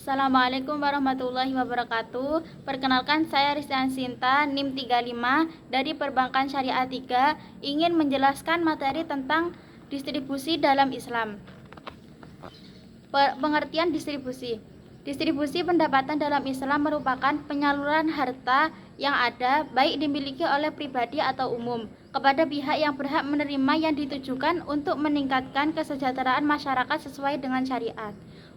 Assalamualaikum warahmatullahi wabarakatuh. Perkenalkan, saya Rizan Sinta, NIM 35 dari Perbankan Syariah 3, ingin menjelaskan materi tentang distribusi dalam Islam. Pengertian distribusi. Distribusi pendapatan dalam Islam merupakan penyaluran harta yang ada, baik dimiliki oleh pribadi atau umum, kepada pihak yang berhak menerima yang ditujukan untuk meningkatkan kesejahteraan masyarakat sesuai dengan syariat.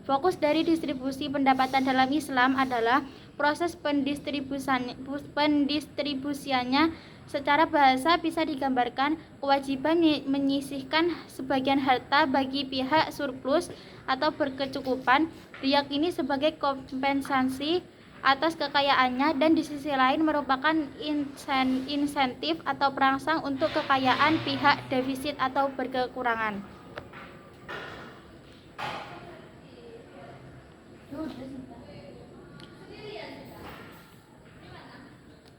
Fokus dari distribusi pendapatan dalam Islam adalah proses pendistribusiannya. Secara bahasa bisa digambarkan kewajiban menyisihkan sebagian harta bagi pihak surplus atau berkecukupan diyakini sebagai kompensasi atas kekayaannya, dan di sisi lain merupakan insentif atau perangsang untuk kekayaan pihak defisit atau berkekurangan.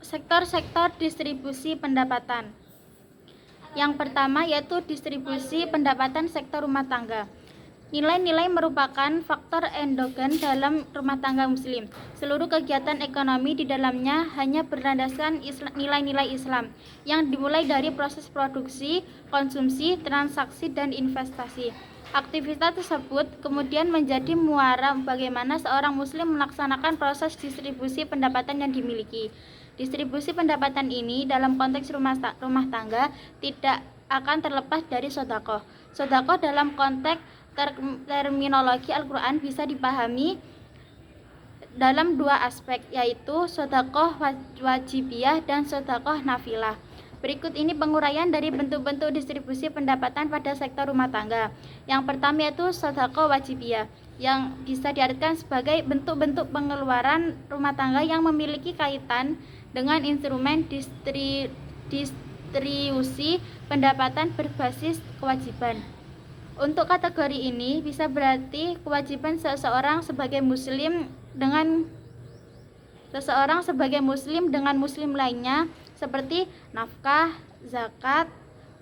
Sektor-sektor distribusi pendapatan. Yang pertama yaitu distribusi pendapatan sektor rumah tangga. Nilai-nilai merupakan faktor endogen dalam rumah tangga muslim. Seluruh kegiatan ekonomi di dalamnya hanya berlandaskan nilai-nilai Islam, yang dimulai dari proses produksi, konsumsi, transaksi, dan investasi. Aktivitas tersebut kemudian menjadi muara bagaimana seorang muslim melaksanakan proses distribusi pendapatan yang dimiliki. Distribusi pendapatan ini dalam konteks rumah tangga tidak akan terlepas dari sedekah. Sedekah dalam konteks terminologi Al-Quran bisa dipahami dalam dua aspek, yaitu sedekah wajibiyah dan sedekah nafilah. Berikut ini penguraian dari bentuk-bentuk distribusi pendapatan pada sektor rumah tangga. Yang pertama yaitu sedekah wajibiyah, yang bisa diartikan sebagai bentuk-bentuk pengeluaran rumah tangga yang memiliki kaitan dengan instrumen distribusi pendapatan berbasis kewajiban. Untuk kategori ini bisa berarti kewajiban seseorang sebagai muslim dengan muslim lainnya, seperti nafkah, zakat,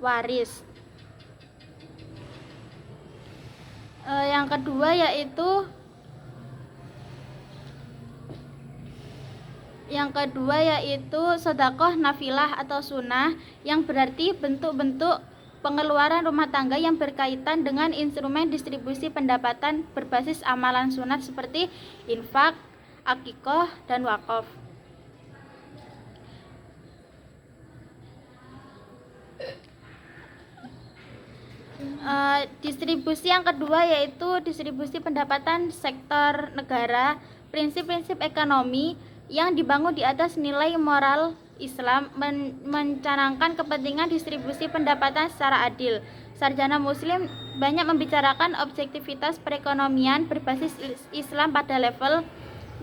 waris. Yang kedua yaitu sedekah nafilah atau sunnah, yang berarti bentuk-bentuk pengeluaran rumah tangga yang berkaitan dengan instrumen distribusi pendapatan berbasis amalan sunat seperti infak, akikoh, dan wakaf. Distribusi yang kedua yaitu distribusi pendapatan sektor negara. Prinsip-prinsip ekonomi yang dibangun di atas nilai moral Islam mencanangkan kepentingan distribusi pendapatan secara adil. Sarjana muslim banyak membicarakan objektivitas perekonomian berbasis Islam pada level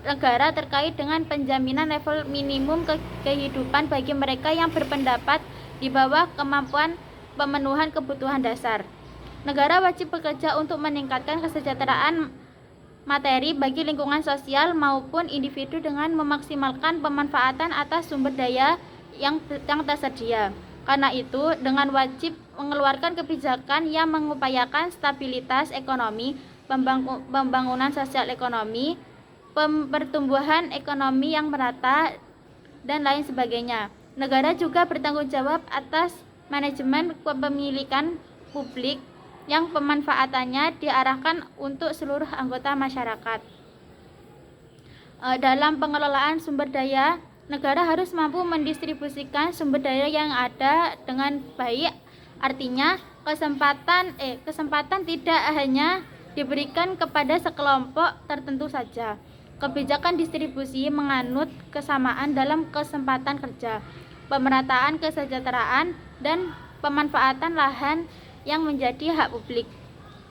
negara terkait dengan penjaminan level minimum kehidupan bagi mereka yang berpendapat di bawah kemampuan pemenuhan kebutuhan dasar. Negara wajib bekerja untuk meningkatkan kesejahteraan materi bagi lingkungan sosial maupun individu dengan memaksimalkan pemanfaatan atas sumber daya yang tersedia. Karena itu, dengan wajib mengeluarkan kebijakan yang mengupayakan stabilitas ekonomi, pembangunan sosial ekonomi, pertumbuhan ekonomi yang merata, dan lain sebagainya. Negara juga bertanggung jawab atas manajemen kepemilikan publik yang pemanfaatannya diarahkan untuk seluruh anggota masyarakat. Dalam pengelolaan sumber daya, negara harus mampu mendistribusikan sumber daya yang ada dengan baik. Artinya, kesempatan tidak hanya diberikan kepada sekelompok tertentu saja. Kebijakan distribusi menganut kesamaan dalam kesempatan kerja, pemerataan kesejahteraan, dan pemanfaatan lahan yang menjadi hak publik,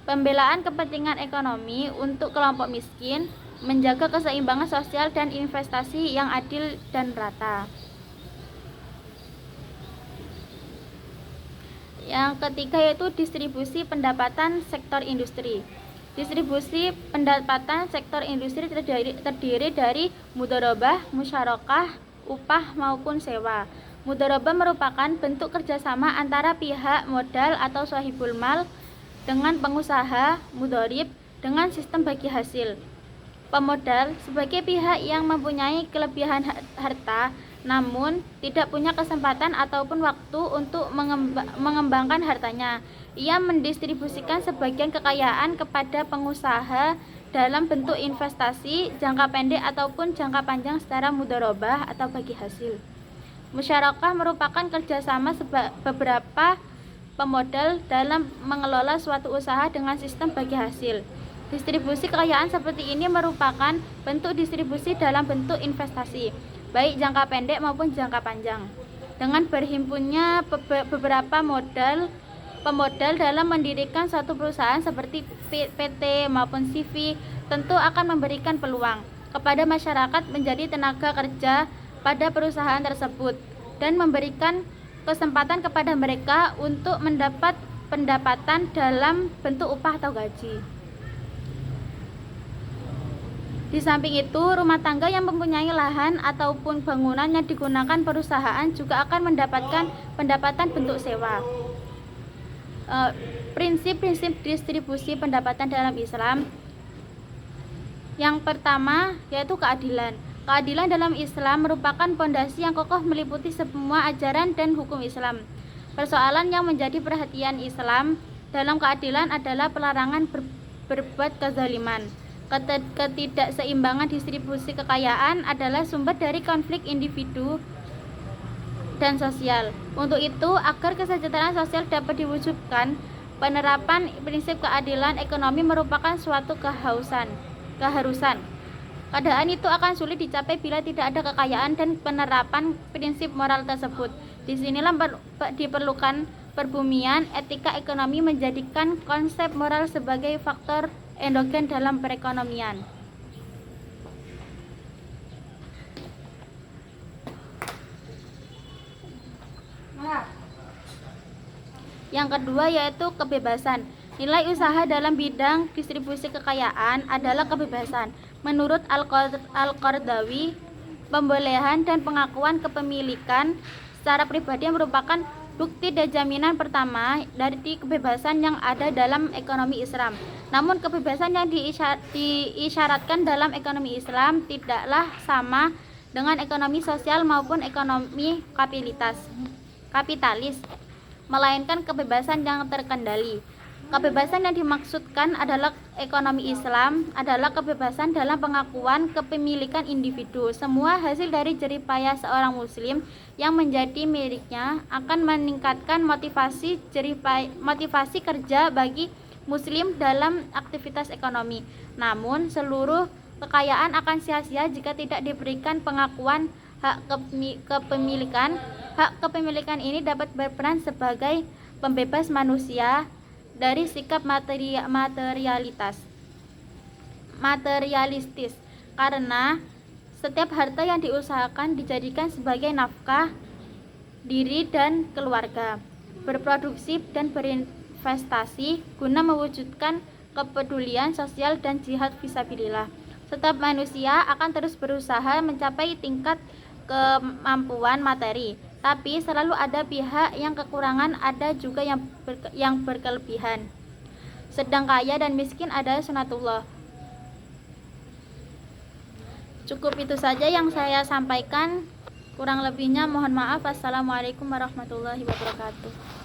pembelaan kepentingan ekonomi untuk kelompok miskin, menjaga keseimbangan sosial dan investasi yang adil dan rata. Yang ketiga yaitu distribusi pendapatan sektor industri. Distribusi pendapatan sektor industri terdiri dari mudharabah, musyarakah, upah maupun sewa. Mudharabah merupakan bentuk kerjasama antara pihak modal atau sahibul mal dengan pengusaha mudharib dengan sistem bagi hasil. Pemodal sebagai pihak yang mempunyai kelebihan harta namun tidak punya kesempatan ataupun waktu untuk mengembangkan hartanya. Ia mendistribusikan sebagian kekayaan kepada pengusaha dalam bentuk investasi jangka pendek ataupun jangka panjang secara mudharabah atau bagi hasil. Musyarakah merupakan kerjasama beberapa pemodal dalam mengelola suatu usaha dengan sistem bagi hasil. Distribusi kekayaan seperti ini merupakan bentuk distribusi dalam bentuk investasi, baik jangka pendek maupun jangka panjang. Dengan berhimpunnya beberapa pemodal dalam mendirikan suatu perusahaan seperti PT maupun CV, tentu akan memberikan peluang kepada masyarakat menjadi tenaga kerja pada perusahaan tersebut dan memberikan kesempatan kepada mereka untuk mendapat pendapatan dalam bentuk upah atau gaji. Di samping itu, rumah tangga yang mempunyai lahan ataupun bangunan yang digunakan perusahaan juga akan mendapatkan pendapatan bentuk sewa. Prinsip-prinsip distribusi pendapatan dalam Islam. Yang pertama yaitu keadilan. Keadilan dalam Islam merupakan pondasi yang kokoh meliputi semua ajaran dan hukum Islam. Persoalan yang menjadi perhatian Islam dalam keadilan adalah pelarangan berbuat kezaliman. Ketidakseimbangan distribusi kekayaan adalah sumber dari konflik individu dan sosial. Untuk itu, agar kesejahteraan sosial dapat diwujudkan, penerapan prinsip keadilan ekonomi merupakan suatu keharusan. Keadaan itu akan sulit dicapai bila tidak ada kekayaan dan penerapan prinsip moral tersebut. Disinilah diperlukan perbumian etika ekonomi menjadikan konsep moral sebagai faktor endogen dalam perekonomian. Yang kedua yaitu kebebasan. Nilai usaha dalam bidang distribusi kekayaan adalah kebebasan. Menurut Al-Qardawi, pembolehan dan pengakuan kepemilikan secara pribadi merupakan bukti dan jaminan pertama dari kebebasan yang ada dalam ekonomi Islam. Namun kebebasan yang diisyaratkan dalam ekonomi Islam tidaklah sama dengan ekonomi sosial maupun ekonomi kapitalis, melainkan kebebasan yang terkendali. Kebebasan yang dimaksudkan adalah ekonomi Islam adalah kebebasan dalam pengakuan kepemilikan individu. Semua hasil dari jerih payah seorang muslim yang menjadi miliknya akan meningkatkan motivasi kerja bagi muslim dalam aktivitas ekonomi. Namun seluruh kekayaan akan sia-sia jika tidak diberikan pengakuan hak kepemilikan. Hak kepemilikan ini dapat berperan sebagai pembebas manusia dari sikap materialistis, karena setiap harta yang diusahakan dijadikan sebagai nafkah diri dan keluarga, berproduksi dan berinvestasi guna mewujudkan kepedulian sosial dan jihad fisabilillah. Setiap manusia akan terus berusaha mencapai tingkat kemampuan materi, tapi selalu ada pihak yang kekurangan, ada juga yang berkelebihan. Sedang kaya dan miskin adalah sunatullah. Cukup itu saja yang saya sampaikan. Kurang lebihnya mohon maaf. Assalamualaikum warahmatullahi wabarakatuh.